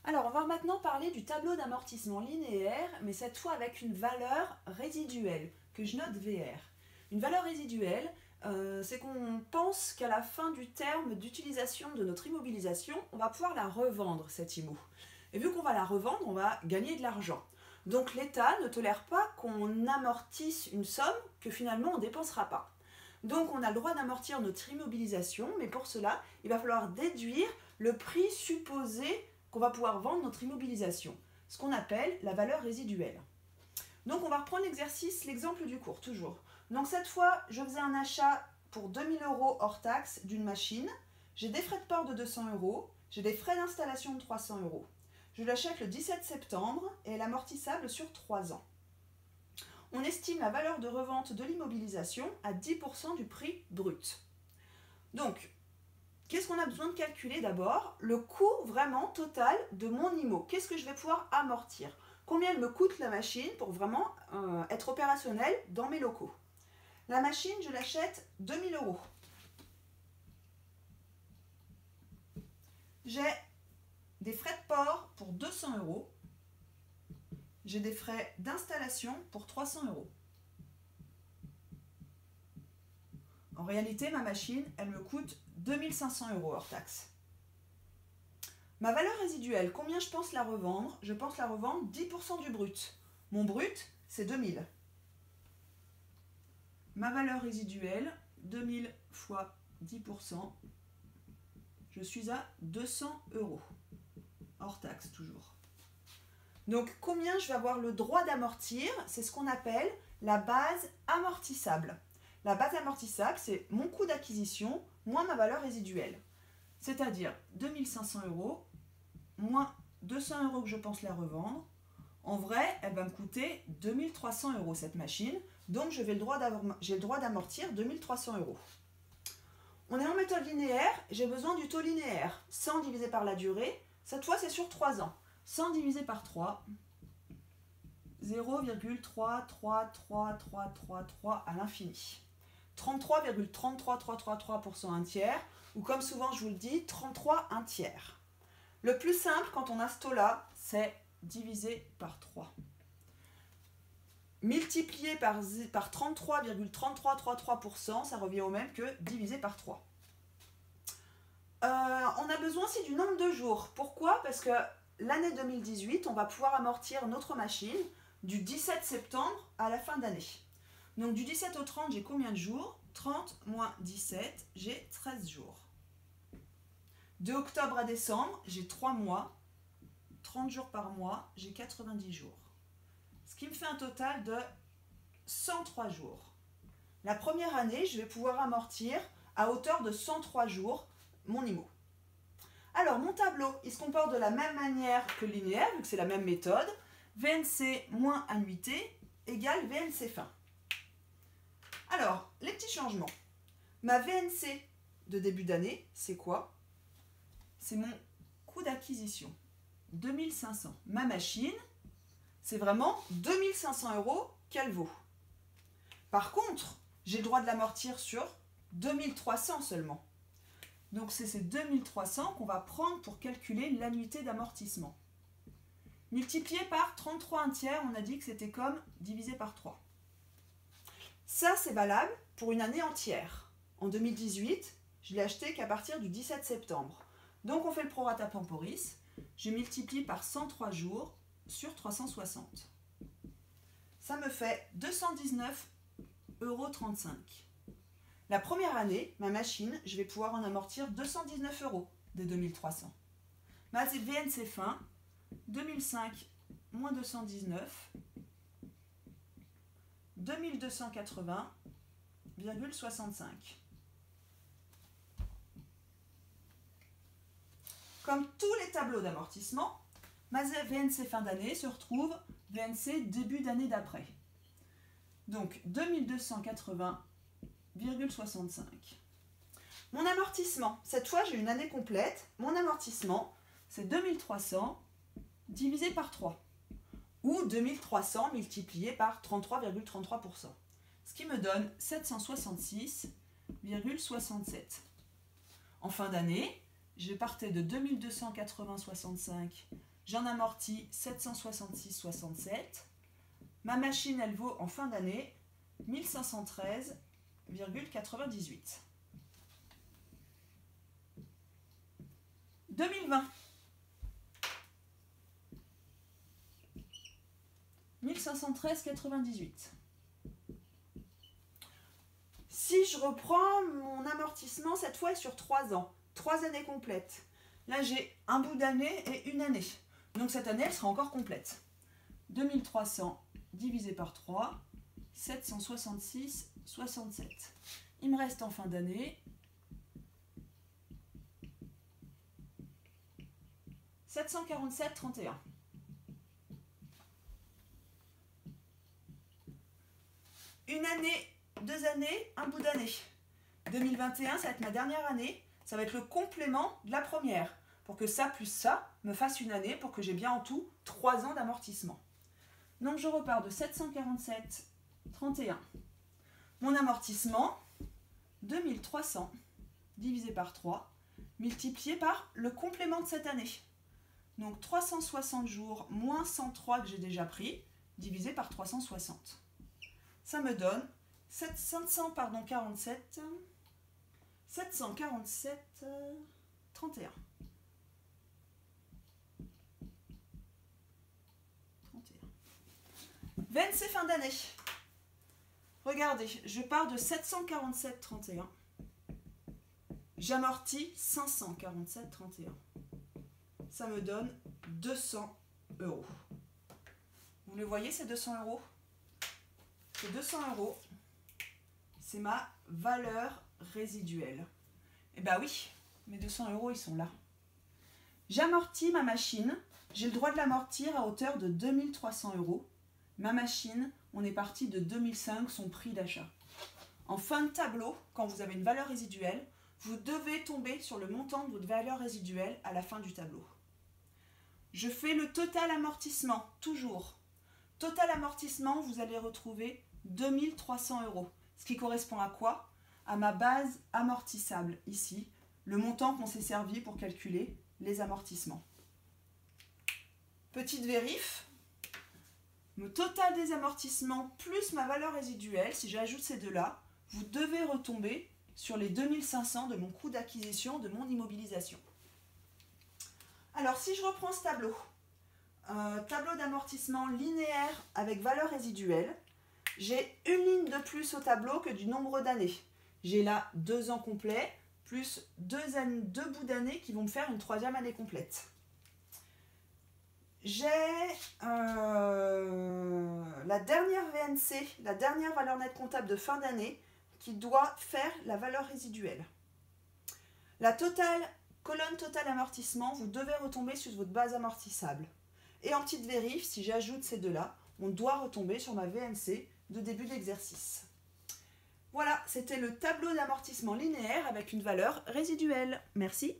Alors, on va maintenant parler du tableau d'amortissement linéaire, mais cette fois avec une valeur résiduelle, que je note VR. Une valeur résiduelle, c'est qu'on pense qu'à la fin du terme d'utilisation de notre immobilisation, on va pouvoir la revendre, cette IMO. Et vu qu'on va la revendre, on va gagner de l'argent. Donc l'État ne tolère pas qu'on amortisse une somme que finalement on ne dépensera pas. Donc on a le droit d'amortir notre immobilisation, mais pour cela, il va falloir déduire le prix supposé qu'on va pouvoir vendre notre immobilisation, ce qu'on appelle la valeur résiduelle. Donc on va reprendre l'exercice, l'exemple du cours, toujours. Donc cette fois, je faisais un achat pour 2000 € hors taxe d'une machine, j'ai des frais de port de 200 €, j'ai des frais d'installation de 300 €. Je l'achète le 17 septembre et elle est amortissable sur 3 ans. On estime la valeur de revente de l'immobilisation à 10% du prix brut. Donc, qu'est-ce qu'on a besoin de calculer d'abord? Le coût vraiment total de mon IMO. Qu'est-ce que je vais pouvoir amortir? Combien elle me coûte la machine pour vraiment être opérationnelle dans mes locaux? La machine, je l'achète 2000 €. J'ai des frais de port pour 200 €. J'ai des frais d'installation pour 300 €. En réalité, ma machine, elle me coûte 2500 € hors taxe. Ma valeur résiduelle, combien je pense la revendre? Je pense la revendre 10% du brut. Mon brut, c'est 2000. Ma valeur résiduelle, 2000 fois 10%, je suis à 200 €. Hors taxe, toujours. Donc, combien je vais avoir le droit d'amortir? C'est ce qu'on appelle la base amortissable. La base amortissable, c'est mon coût d'acquisition moins ma valeur résiduelle. C'est-à-dire 2500 € moins 200 € que je pense la revendre. En vrai, elle va me coûter 2300 € cette machine. Donc, j'ai le droit d'amortir 2300 €. On est en méthode linéaire, j'ai besoin du taux linéaire. 100 divisé par la durée, cette fois c'est sur 3 ans. 100 divisé par 3, 0,33333 à l'infini. 33,33333% un tiers, ou comme souvent je vous le dis, 33 un tiers. Le plus simple quand on a ce taux-là, c'est diviser par 3. Multiplié par 33,3333%, ça revient au même que divisé par 3. On a besoin aussi du nombre de jours. Pourquoi? Parce que l'année 2018, on va pouvoir amortir notre machine du 17 septembre à la fin d'année. Donc du 17 au 30, j'ai combien de jours? 30 moins 17, j'ai 13 jours. De octobre à décembre, j'ai 3 mois. 30 jours par mois, j'ai 90 jours. Ce qui me fait un total de 103 jours. La première année, je vais pouvoir amortir à hauteur de 103 jours mon IMO. Alors, mon tableau, il se comporte de la même manière que le linéaire, vu que c'est la même méthode. VNC moins annuité égale VNC fin. Alors, les petits changements. Ma VNC de début d'année, c'est quoi? C'est mon coût d'acquisition, 2500. Ma machine, c'est vraiment 2500 € qu'elle vaut. Par contre, j'ai le droit de l'amortir sur 2300 seulement. Donc c'est ces 2300 qu'on va prendre pour calculer l'annuité d'amortissement. Multiplié par 33 un tiers, on a dit que c'était comme divisé par 3. Ça, c'est valable pour une année entière. En 2018, je l'ai acheté qu'à partir du 17 septembre. Donc on fait le prorata temporis. Je multiplie par 103 jours sur 360. Ça me fait 219,35 €. La première année, ma machine, je vais pouvoir en amortir 219 € des 2300. Ma VNC fin, 2005 moins 219, 2280,65. Comme tous les tableaux d'amortissement, ma VNC fin d'année se retrouve VNC début d'année d'après. Donc 2280,65. Mon amortissement, cette fois j'ai une année complète, mon amortissement c'est 2300 divisé par 3 ou 2300 multiplié par 33,33%, ce qui me donne 766,67. En fin d'année, je partais de 2280,65, j'en amortis 766,67. Ma machine, elle vaut en fin d'année 1513,98. 2020. 1513,98. Si je reprends mon amortissement, cette fois sur 3 ans, 3 années complètes. Là, j'ai un bout d'année et une année. Donc cette année, elle sera encore complète. 2300 divisé par 3, 766,67. Il me reste en fin d'année 747,31. Une année, 2 années, un bout d'année. 2021, ça va être ma dernière année. Ça va être le complément de la première. Pour que ça plus ça me fasse une année, pour que j'ai bien en tout 3 ans d'amortissement. Donc je repars de 747,31. Mon amortissement, 2300 divisé par 3, multiplié par le complément de cette année. Donc 360 jours moins 103 que j'ai déjà pris, divisé par 360. Ça me donne 747,31. VNC fin d'année. Regardez, je pars de 747,31. J'amortis 547,31. Ça me donne 200 €. Vous le voyez, ces 200 €? Ces 200 €, c'est ma valeur résiduelle. Eh bien oui, mes 200 €, ils sont là. J'amortis ma machine. J'ai le droit de l'amortir à hauteur de 2300 €. Ma machine, on est parti de 2005, son prix d'achat. En fin de tableau, quand vous avez une valeur résiduelle, vous devez tomber sur le montant de votre valeur résiduelle à la fin du tableau. Je fais le total amortissement, toujours. Total amortissement, vous allez retrouver 2300 €. Ce qui correspond à quoi? À ma base amortissable, ici, le montant qu'on s'est servi pour calculer les amortissements. Petite vérif. Le total des amortissements plus ma valeur résiduelle, si j'ajoute ces deux-là, vous devez retomber sur les 2500 de mon coût d'acquisition, de mon immobilisation. Alors, si je reprends ce tableau, tableau d'amortissement linéaire avec valeur résiduelle, j'ai une ligne de plus au tableau que du nombre d'années. J'ai là 2 ans complets, plus 2 bouts d'années qui vont me faire une 3e année complète. J'ai la dernière VNC, la dernière valeur nette comptable de fin d'année, qui doit faire la valeur résiduelle. La colonne totale amortissement, vous devez retomber sur votre base amortissable. Et en petite vérif, si j'ajoute ces deux-là, on doit retomber sur ma VNC de début d'exercice. Voilà, c'était le tableau d'amortissement linéaire avec une valeur résiduelle. Merci.